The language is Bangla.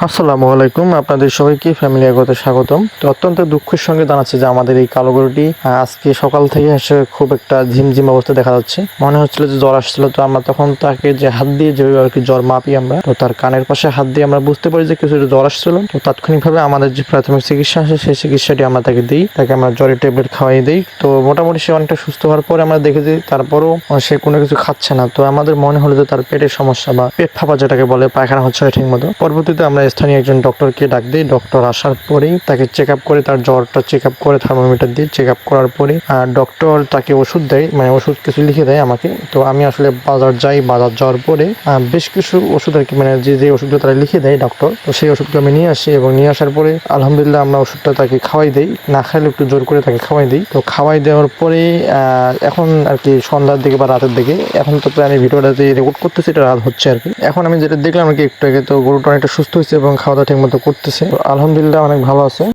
আসসালামু আলাইকুম, আপনাদের সবাইকে ফ্যামিলি আগতে স্বাগতম। তো অত্যন্ত দুঃখের সঙ্গে জানাচ্ছি যে আমাদের এই কালো গরুটি আজকে সকাল থেকে এসে খুব একটা ঝিমঝিম অবস্থা দেখা যাচ্ছে। মনে হচ্ছিল যে জ্বর আসছিল। তো আমরা তখন তাকে যে হাত দিয়ে যে আর কি জ্বর মাপি আমরা, তো তার কানের পাশে হাত দিয়ে আমরা বুঝতে পারি যে কিছু জ্বর আসছিল। তো তাৎক্ষণিকভাবে আমাদের যে প্রাথমিক চিকিৎসা আছে সেই চিকিৎসাটি আমরা তাকে দিই, তাকে আমরা জ্বরের ট্যাবলেট খাওয়াই দিই। তো মোটামুটি সে অনেকটা সুস্থ হওয়ার পরে আমরা দেখেছি তারপরও সে কোনো কিছু খাচ্ছে না। তো আমাদের মনে হলো যে তার পেটের সমস্যা বা পেট ফাঁপা যেটাকে বলে, পায়খানা হচ্ছে না ঠিক মতো। পরবর্তীতে আমরা স্থানীয় একজন ডক্টরকে ডাক দিই। ডক্টর আসার পরেই তাকে চেক আপ করে, তার জ্বরটা চেক আপ করে থার্মোমিটার দিয়ে চেক আপ করার পরে ডক্টর তাকে ওষুধ দেয়, মানে ওষুধ কিছু লিখে দেয় আমাকে। তো আমি আসলে বাজার যাই, বাজার যাওয়ার পরে বেশ কিছু ওষুধ আর কি, মানে যে ওষুধগুলো তারা লিখে দেয় ডক্টর, তো সেই ওষুধগুলো আমি নিয়ে আসি এবং নিয়ে আসার পরে আলহামদুলিল্লাহ আমরা ওষুধটা তাকে খাওয়াই দিই। না খাইলে একটু জোর করে তাকে খাওয়াই দিই। তো খাওয়াই দেওয়ার পরে এখন আর কি সন্ধ্যার দিকে বা রাতের দিকে, এখন তো প্রায় আমি ভিডিওটা যে রেকর্ড করতেছি এটা রাত হচ্ছে আর কি। এখন আমি যেটা দেখলাম আর কি একটু আগে, তো গরুটা অনেকটা সুস্থ হয়েছে এবং খাওয়া দাওয়া ঠিক মতো করতেছে। আলহামদুলিল্লাহ অনেক ভালো আছে।